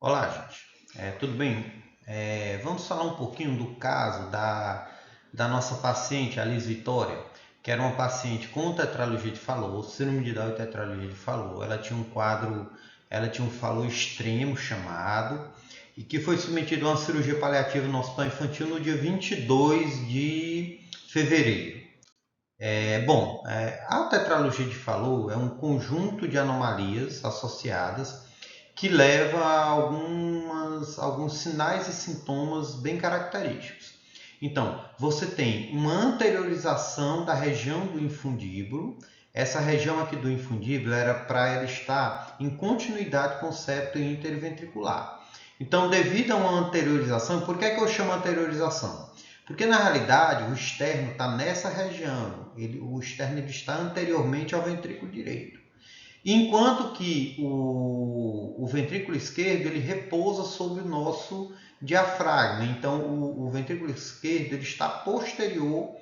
Olá, gente. Tudo bem? Vamos falar um pouquinho do caso da nossa paciente, a Liz Vitória, que era uma paciente com tetralogia de Fallot, síndrome de Down e tetralogia de Fallot. Ela tinha um quadro, ela tinha um Fallot extremo chamado, e que foi submetida a uma cirurgia paliativa no Hospital Infantil no dia 22 de fevereiro. A tetralogia de Fallot é um conjunto de anomalias associadas que leva a alguns sinais e sintomas bem característicos. Então, você tem uma anteriorização da região do infundíbulo. Essa região aqui do infundíbulo era para ela estar em continuidade com o septo interventricular. Então, devido a uma anteriorização, por que eu chamo anteriorização? Porque na realidade o externo está nessa região, o externo está anteriormente ao ventrículo direito. Enquanto que o ventrículo esquerdo ele repousa sobre o nosso diafragma. Então, o ventrículo esquerdo ele está posterior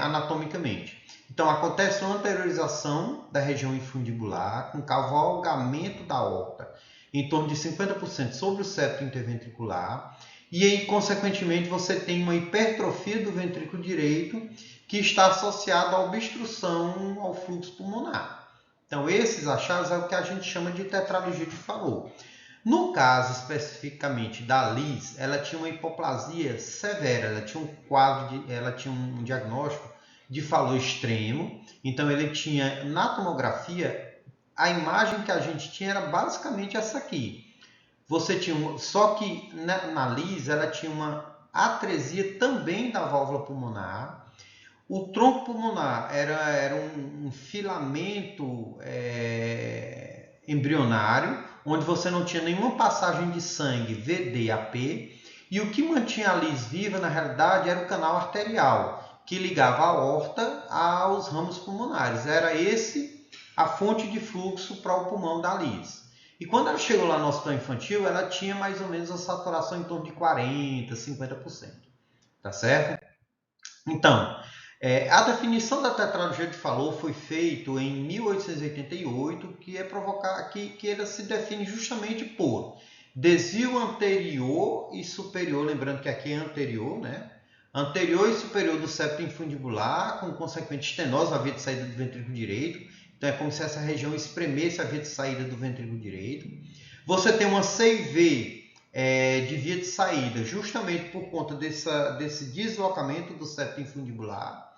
anatomicamente. Então, acontece uma anteriorização da região infundibular com cavalgamento da aorta em torno de 50% sobre o septo interventricular. E aí, consequentemente, você tem uma hipertrofia do ventrículo direito que está associada à obstrução ao fluxo pulmonar. Então, esses achados é o que a gente chama de tetralogia de Fallot. No caso especificamente da Liz, ela tinha uma hipoplasia severa, ela tinha um diagnóstico de Fallot extremo. Então, ele tinha na tomografia, a imagem que a gente tinha era basicamente essa aqui. Só que na Liz ela tinha uma atresia também da válvula pulmonar. O tronco pulmonar era um filamento embrionário, onde você não tinha nenhuma passagem de sangue VD-AP, e o que mantinha a Liz viva, na realidade, era o canal arterial, que ligava a aorta aos ramos pulmonares. Era esse a fonte de fluxo para o pulmão da Liz. E quando ela chegou lá no hospital infantil, ela tinha mais ou menos a saturação em torno de 40%, 50%. Tá certo? Então, a definição da tetralogia de Fallot foi feita em 1888, que ela se define justamente por desvio anterior e superior, lembrando que aqui é anterior, né? Anterior e superior do septo infundibular, com consequente estenose na via de saída do ventrículo direito. Então, é como se essa região espremesse a via de saída do ventrículo direito. Você tem uma CIV de via de saída, justamente por conta desse deslocamento do septo infundibular.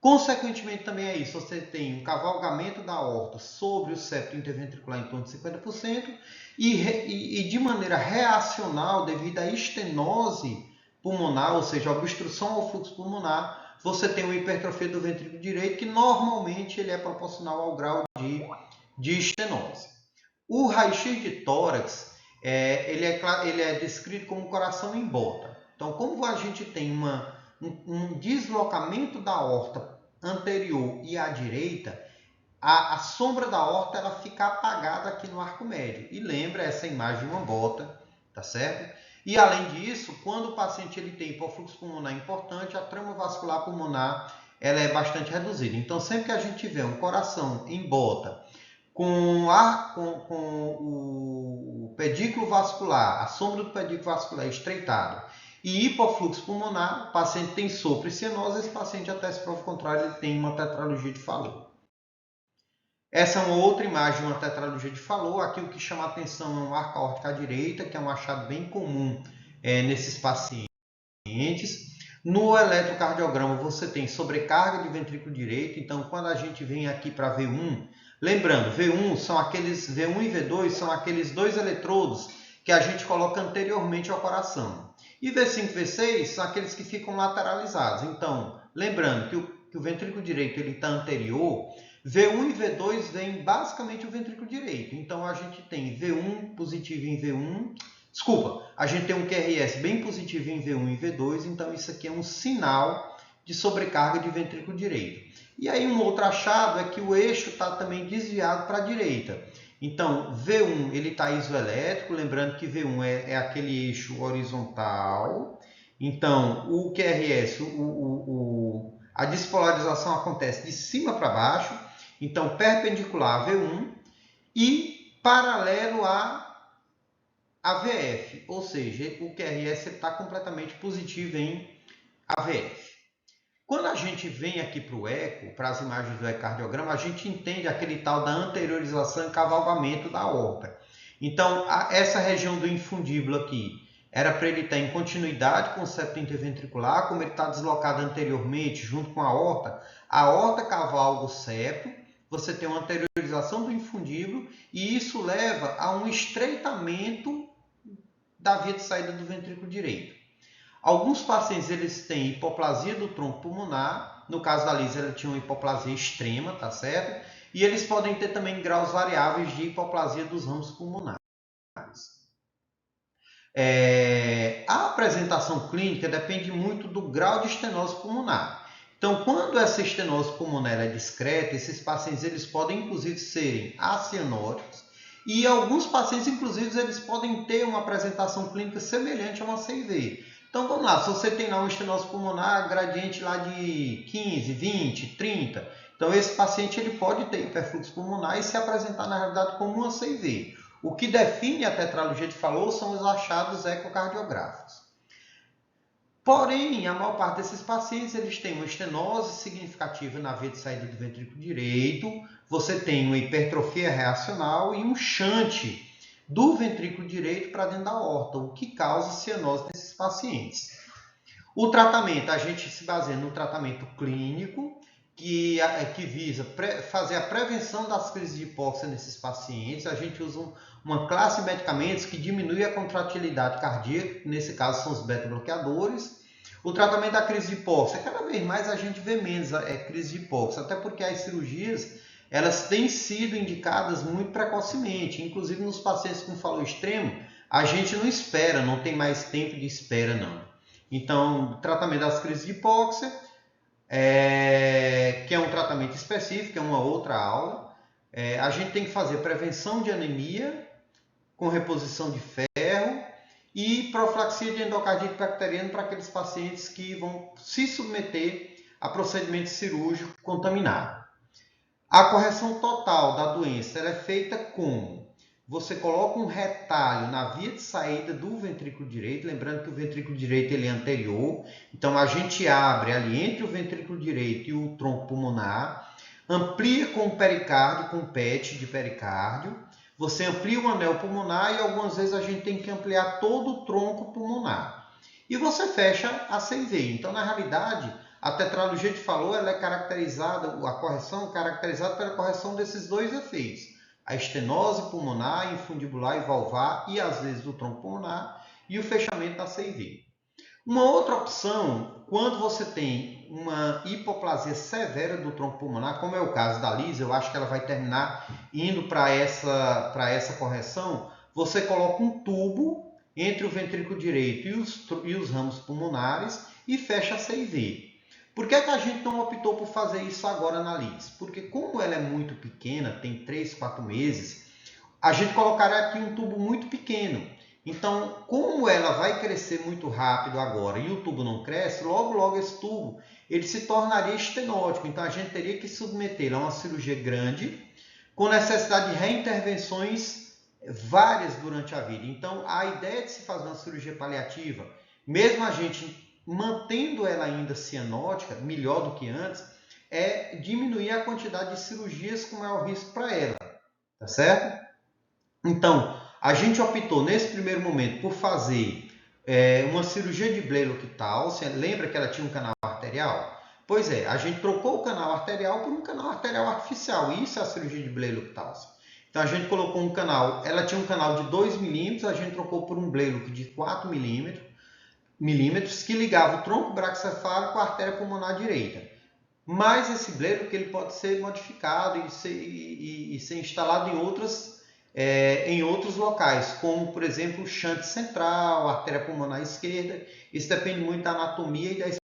Consequentemente, também é isso, você tem um cavalgamento da aorta sobre o septo interventricular em torno de 50% e de maneira reacional, devido à estenose pulmonar, ou seja, a obstrução ao fluxo pulmonar, você tem uma hipertrofia do ventrículo direito que normalmente ele é proporcional ao grau de estenose. O raio-x de tórax ele é descrito como coração em bota. Então, como a gente tem um deslocamento da aorta anterior e à direita, a sombra da aorta ela fica apagada aqui no arco médio. E lembra essa imagem de uma bota, tá certo? E além disso, quando o paciente ele tem hipofluxo pulmonar importante, a trama vascular pulmonar ela é bastante reduzida. Então, sempre que a gente tiver um coração em bota com o pedículo vascular, a sombra do pedículo vascular estreitado e hipofluxo pulmonar, o paciente tem sopro e cianose, esse paciente, até se prova o contrário, ele tem uma tetralogia de Fallot. Essa é uma outra imagem de uma tetralogia de Fallot. Aqui o que chama a atenção é um arco aórtico à direita, que é um achado bem comum nesses pacientes. No eletrocardiograma você tem sobrecarga de ventrículo direito. Então, quando a gente vem aqui para V1, lembrando, V1 e V2 são aqueles dois eletrodos que a gente coloca anteriormente ao coração. E V5 e V6 são aqueles que ficam lateralizados. Então, lembrando que o ventrículo direito está anterior, V1 e V2 vem basicamente o ventrículo direito. Então, a gente tem V1 positivo em V1. Desculpa, a gente tem um QRS bem positivo em V1 e V2, então isso aqui é um sinal de sobrecarga de ventrículo direito. E aí um outro achado é que o eixo está também desviado para a direita. Então, V1 ele está isoelétrico, lembrando que V1 é aquele eixo horizontal. Então, o QRS, a despolarização acontece de cima para baixo, então perpendicular a V1 e paralelo a AVF, ou seja, o QRS está completamente positivo em AVF. Quando a gente vem aqui para o eco, para as imagens do ecocardiograma, a gente entende aquele tal da anteriorização e cavalgamento da aorta. Então, essa região do infundíbulo aqui era para ele estar em continuidade com o septo interventricular, como ele está deslocado anteriormente junto com a aorta cavalga o septo, você tem uma anteriorização do infundíbulo e isso leva a um estreitamento da via de saída do ventrículo direito. Alguns pacientes eles têm hipoplasia do tronco pulmonar, no caso da Lisa ela tinha uma hipoplasia extrema, tá certo? E eles podem ter também graus variáveis de hipoplasia dos ramos pulmonares. A apresentação clínica depende muito do grau de estenose pulmonar. Então, quando essa estenose pulmonar é discreta, esses pacientes eles podem inclusive serem acianóticos e alguns pacientes inclusive eles podem ter uma apresentação clínica semelhante a uma CIV. Então vamos lá, se você tem lá uma estenose pulmonar gradiente lá de 15, 20, 30, então esse paciente ele pode ter hiperfluxo pulmonar e se apresentar na realidade como uma CIV. O que define a tetralogia de Fallot são os achados ecocardiográficos. Porém, a maior parte desses pacientes eles têm uma estenose significativa na via de saída do ventrículo direito, você tem uma hipertrofia reacional e um shunt do ventrículo direito para dentro da aorta, o que causa cianose nesses pacientes. O tratamento, a gente se baseia no tratamento clínico, que visa fazer a prevenção das crises de hipóxia nesses pacientes. A gente usa uma classe de medicamentos que diminui a contratilidade cardíaca, nesse caso são os beta-bloqueadores. O tratamento da crise de hipóxia, cada vez mais a gente vê menos crise de hipóxia, até porque as cirurgias elas têm sido indicadas muito precocemente, inclusive nos pacientes com Fallot extremo, a gente não espera, não tem mais tempo de espera não. Então, tratamento das crises de hipóxia, que é um tratamento específico, é uma outra aula. A gente tem que fazer prevenção de anemia com reposição de ferro e profilaxia de endocardite bacteriana para aqueles pacientes que vão se submeter a procedimento cirúrgico contaminado. A correção total da doença ela é feita como? Você coloca um retalho na via de saída do ventrículo direito, lembrando que o ventrículo direito ele é anterior, então a gente abre ali entre o ventrículo direito e o tronco pulmonar, amplia com o pericárdio, com o PET de pericárdio, você amplia o anel pulmonar e algumas vezes a gente tem que ampliar todo o tronco pulmonar. E você fecha a CIV. Então, na realidade, a tetralogia de Fallot ela é caracterizada, a correção é caracterizada pela correção desses dois efeitos. A estenose pulmonar, infundibular e valvar, e às vezes do tronco pulmonar, e o fechamento da CIV. Uma outra opção, quando você tem uma hipoplasia severa do tronco pulmonar, como é o caso da Lisa, eu acho que ela vai terminar indo para essa correção, você coloca um tubo entre o ventrículo direito e os ramos pulmonares e fecha a CIV. Por que a gente não optou por fazer isso agora na Liz? Porque como ela é muito pequena, tem 3, 4 meses, a gente colocaria aqui um tubo muito pequeno. Então, como ela vai crescer muito rápido agora e o tubo não cresce, logo esse tubo ele se tornaria estenótico. Então, a gente teria que submetê-la a uma cirurgia grande, com necessidade de reintervenções várias durante a vida. Então, a ideia de se fazer uma cirurgia paliativa, mesmo a gente mantendo ela ainda cianótica, melhor do que antes, é diminuir a quantidade de cirurgias com maior risco para ela, tá certo? Então, a gente optou nesse primeiro momento por fazer uma cirurgia de Blaloquital. Você lembra que ela tinha um canal arterial? Pois é, a gente trocou o canal arterial por um canal arterial artificial. Isso é a cirurgia de Blaloquital. Então, a gente colocou um canal, ela tinha um canal de 2 milímetros, a gente trocou por um Blaloc de 4 milímetros que ligava o tronco braquicefálico à artéria pulmonar direita. Mas esse Blaloc ele pode ser modificado e ser instalado em outros locais, como por exemplo o shunt central, a artéria pulmonar esquerda. Isso depende muito da anatomia e da